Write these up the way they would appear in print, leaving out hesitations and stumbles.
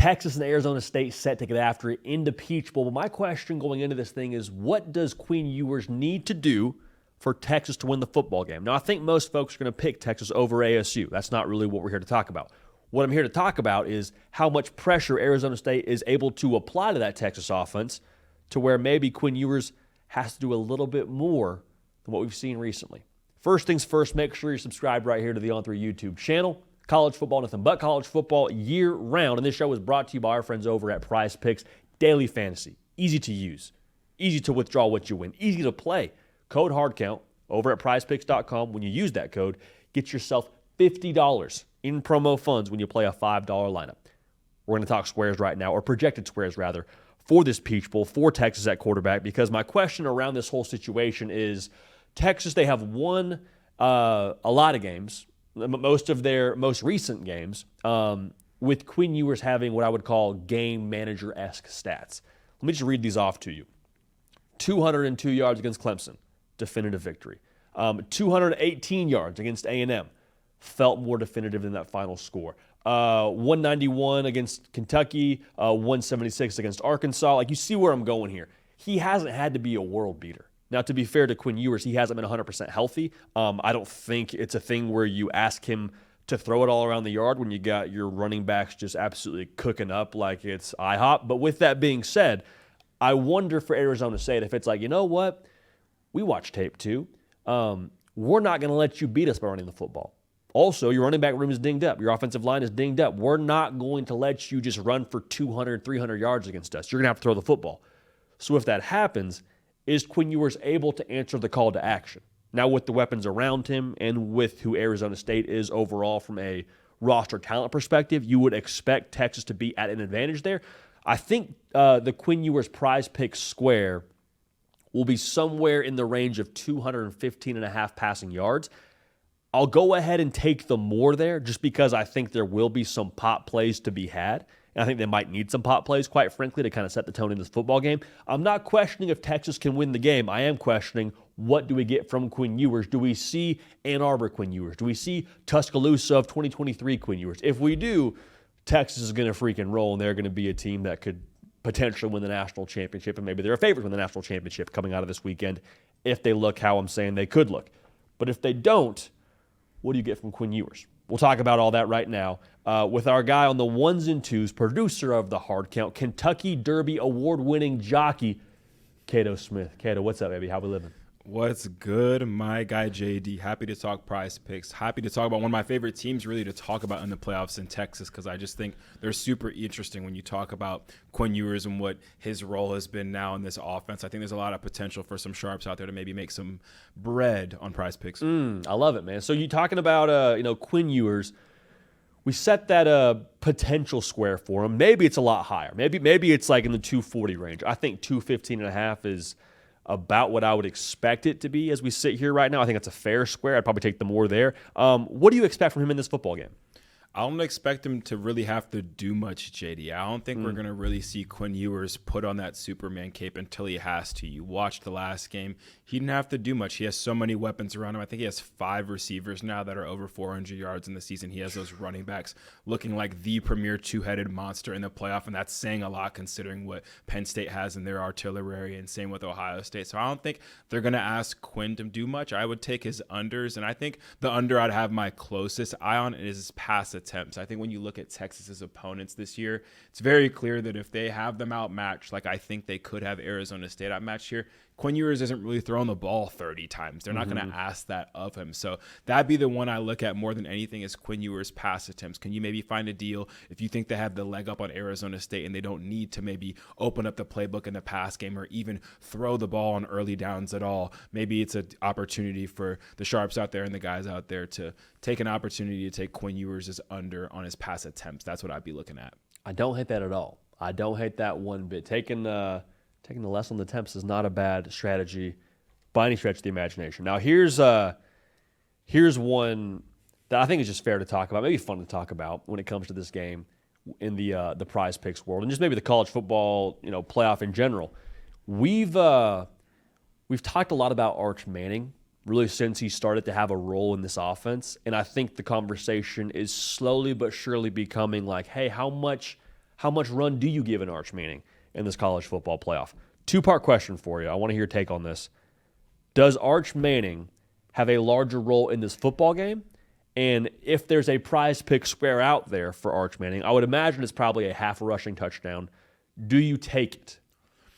Texas and Arizona State set to get after it in the Peach Bowl. But my question going into this thing is, what does Quinn Ewers need to do for Texas to win the football game? Now, I think most folks are going to pick Texas over ASU. That's not really what we're here to talk about. What I'm here to talk about is how much pressure Arizona State is able to apply to that Texas offense to where maybe Quinn Ewers has to do a little bit more than what we've seen recently. First things first, make sure you're subscribed right here to the On3 YouTube channel. College football, nothing but college football year-round. And this show is brought to you by our friends over at PrizePicks. Daily fantasy, easy to use, easy to withdraw what you win, easy to play. Code HARDCOUNT over at PrizePicks.com. When you use that code, get yourself $50 in promo funds when you play a $5 lineup. We're going to talk squares right now, or projected squares rather, for this Peach Bowl, for Texas at quarterback, because my question around this whole situation is Texas, they have won a lot of games, most of their most recent games, with Quinn Ewers having what I would call game manager-esque stats. Let me just read these off to you. 202 yards against Clemson, definitive victory. 218 yards against A&M, felt more definitive than that final score. 191 against Kentucky, 176 against Arkansas. Like, you see where I'm going here. He hasn't had to be a world beater. Now, to be fair to Quinn Ewers, he hasn't been 100% healthy. I don't think it's a thing where you ask him to throw it all around the yard when you got your running backs just absolutely cooking up like it's IHOP. But with that being said, I wonder for Arizona State if it's like, you know what? We watch tape too. We're not going to let you beat us by running the football. Also, your running back room is dinged up. Your offensive line is dinged up. We're not going to let you just run for 200, 300 yards against us. You're going to have to throw the football. So if that happens, is Quinn Ewers able to answer the call to action? Now, with the weapons around him and with who Arizona State is overall from a roster talent perspective, you would expect Texas to be at an advantage there. I think the Quinn Ewers PrizePicks square will be somewhere in the range of 215.5 passing yards. I'll go ahead and take the more there just because I think there will be some pop plays to be had. And I think they might need some pop plays, quite frankly, to kind of set the tone in this football game. I'm not questioning if Texas can win the game. I am questioning, what do we get from Quinn Ewers? Do we see Ann Arbor Quinn Ewers? Do we see Tuscaloosa of 2023 Quinn Ewers? If we do, Texas is going to freaking roll, and they're going to be a team that could potentially win the national championship, and maybe they're a favorite to win the national championship coming out of this weekend if they look how I'm saying they could look. But if they don't, what do you get from Quinn Ewers? We'll talk about all that right now with our guy on the ones and twos, producer of the Hard Count, Kentucky Derby award-winning jockey, Kaiden Smith. Kaiden, what's up, baby? How we living? What's good, my guy JD? Happy to talk PrizePicks. Happy to talk about one of my favorite teams really to talk about in the playoffs in Texas, because I just think they're super interesting when you talk about Quinn Ewers and what his role has been now in this offense. I think there's a lot of potential for some sharps out there to maybe make some bread on PrizePicks. I love it, man. So you talking about Quinn Ewers? We set that potential square for him. Maybe it's a lot higher. Maybe it's like in the 240 range. I think 215.5 is about what I would expect it to be as we sit here right now. I think that's a fair square. I'd probably take the more there. What do you expect from him in this football game? I don't expect him to really have to do much, JD. I don't think we're going to really see Quinn Ewers put on that Superman cape until he has to. You watched the last game. He didn't have to do much. He has so many weapons around him. I think he has 5 receivers now that are over 400 yards in the season. He has those running backs looking like the premier two-headed monster in the playoff, and that's saying a lot considering what Penn State has in their artillery, and same with Ohio State. So I don't think they're going to ask Quinn to do much. I would take his unders, and I think the under I'd have my closest eye on is his pass attempts. I think when you look at Texas's opponents this year, it's very clear that if they have them outmatched, like I think they could have Arizona State outmatched here, Quinn Ewers isn't really throwing the ball 30 times. They're not going to ask that of him. So that'd be the one I look at more than anything is Quinn Ewers' pass attempts. Can you maybe find a deal if you think they have the leg up on Arizona State and they don't need to maybe open up the playbook in the pass game or even throw the ball on early downs at all? Maybe it's an opportunity for the sharps out there and the guys out there to take an opportunity to take Quinn Ewers' under on his pass attempts. That's what I'd be looking at. I don't hate that at all. I don't hate that one bit. Taking the less on the attempts is not a bad strategy by any stretch of the imagination. Now, here's one that I think is just fair to talk about, maybe fun to talk about when it comes to this game in the PrizePicks world, and just maybe the college football playoff in general. We've talked a lot about Arch Manning really since he started to have a role in this offense, and I think the conversation is slowly but surely becoming like, hey, how much how much run do you give an Arch Manning in this college football playoff? Two-part question for you. I want to hear your take on this. Does Arch Manning have a larger role in this football game? And if there's a PrizePicks square out there for Arch Manning, I would imagine it's probably a half a rushing touchdown. Do you take it?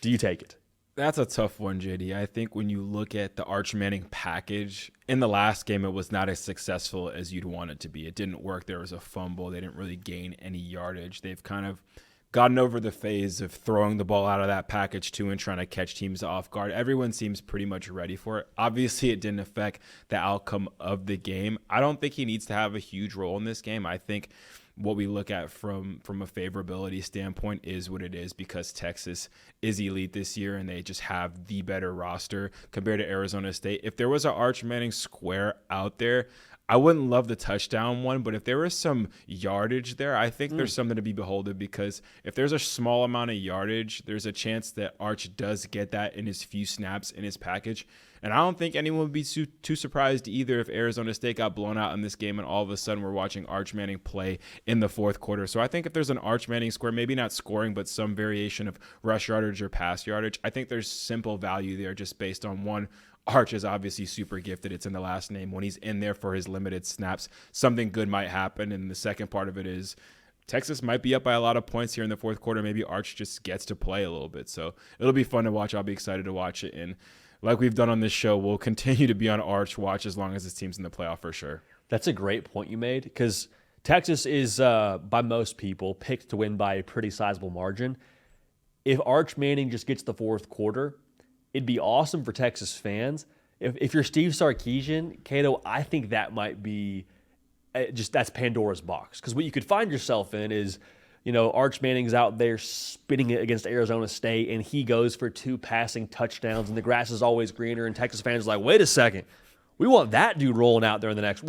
Do you take it? That's a tough one, JD. I think when you look at the Arch Manning package, in the last game, it was not as successful as you'd want it to be. It didn't work. There was a fumble. They didn't really gain any yardage. They've kind of gotten over the phase of throwing the ball out of that package too and trying to catch teams off guard. Everyone seems pretty much ready for it. Obviously, it didn't affect the outcome of the game. I don't think he needs to have a huge role in this game. I think what we look at from a favorability standpoint is what it is, because Texas is elite this year and they just have the better roster compared to Arizona State. If there was an Arch Manning square out there, I wouldn't love the touchdown one, but if there was some yardage there, I think there's something to be beholden, because if there's a small amount of yardage, there's a chance that Arch does get that in his few snaps in his package. And I don't think anyone would be too surprised either if Arizona State got blown out in this game and all of a sudden we're watching Arch Manning play in the fourth quarter. So I think if there's an Arch Manning square, maybe not scoring, but some variation of rush yardage or pass yardage, I think there's simple value there just based on one. Arch is obviously super gifted. It's in the last name. When he's in there for his limited snaps, something good might happen. And the second part of it is Texas might be up by a lot of points here in the fourth quarter. Maybe Arch just gets to play a little bit. So it'll be fun to watch. I'll be excited to watch it. And like we've done on this show, we'll continue to be on Arch watch as long as this team's in the playoff for sure. That's a great point you made, because Texas is, by most people, picked to win by a pretty sizable margin. If Arch Manning just gets the fourth quarter, it'd be awesome for Texas fans. If you're Steve Sarkisian, Cato, I think that might be that's Pandora's box. Because what you could find yourself in is, Arch Manning's out there spitting it against Arizona State, and he goes for 2 passing touchdowns, and the grass is always greener, and Texas fans are like, wait a second. We want that dude rolling out there in the next.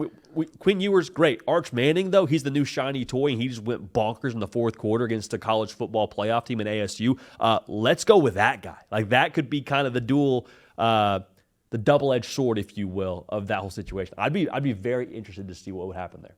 Quinn Ewers, great. Arch Manning, though, he's the new shiny toy, and he just went bonkers in the fourth quarter against the college football playoff team at ASU. Let's go with that guy. Like, that could be kind of the the double-edged sword, if you will, of that whole situation. I'd be very interested to see what would happen there.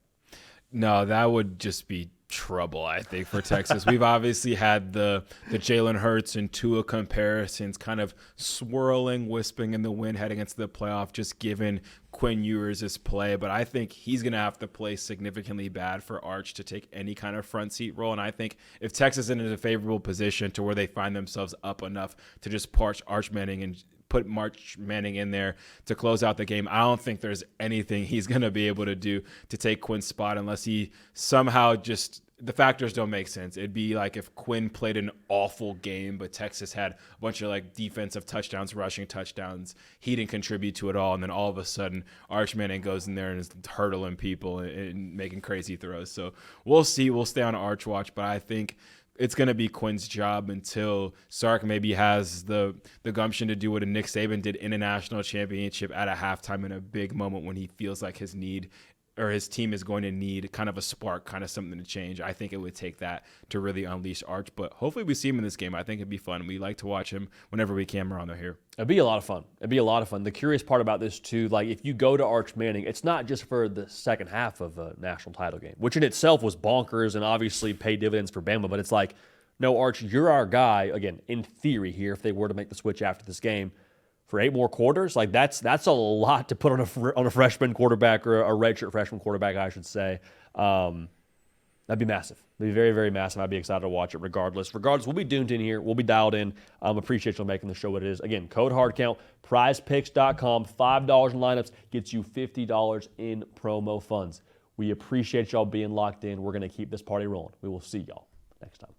No, that would just be trouble, I think, for Texas. We've obviously had the Jalen Hurts and Tua comparisons kind of swirling, wisping in the wind heading into the playoff, just given Quinn Ewers' play. But I think he's going to have to play significantly bad for Arch to take any kind of front seat role. And I think if Texas is in a favorable position to where they find themselves up enough to just parch Arch Manning and put Arch Manning in there to close out the game, I don't think there's anything he's going to be able to do to take Quinn's spot unless he somehow just – the factors don't make sense. It'd be like if Quinn played an awful game, but Texas had a bunch of defensive touchdowns, rushing touchdowns. He didn't contribute to it all, and then all of a sudden Arch Manning goes in there and is hurdling people and making crazy throws. So we'll see. We'll stay on Arch watch, but I think – it's going to be Quinn's job until Sark maybe has the gumption to do what a Nick Saban did in a national championship at a halftime in a big moment when he feels like his team is going to need kind of a spark, kind of something to change. I think it would take that to really unleash Arch, but hopefully we see him in this game. I think it'd be fun. We like to watch him whenever we can around here. It'd be a lot of fun. The curious part about this, too, if you go to Arch Manning, it's not just for the second half of a national title game, which in itself was bonkers and obviously paid dividends for Bama, but it's no, Arch, you're our guy, again, in theory here, if they were to make the switch after this game, for 8 more quarters. That's a lot to put on a freshman quarterback, or a redshirt freshman quarterback, I should say. That'd be massive. It'd be very, very massive. I'd be excited to watch it regardless. We'll be tuned in here. We'll be dialed in. Appreciate you making the show what it is. Again, code HARDCOUNT, PrizePicks.com, $5 in lineups gets you $50 in promo funds. We appreciate y'all being locked in. We're going to keep this party rolling. We will see y'all next time.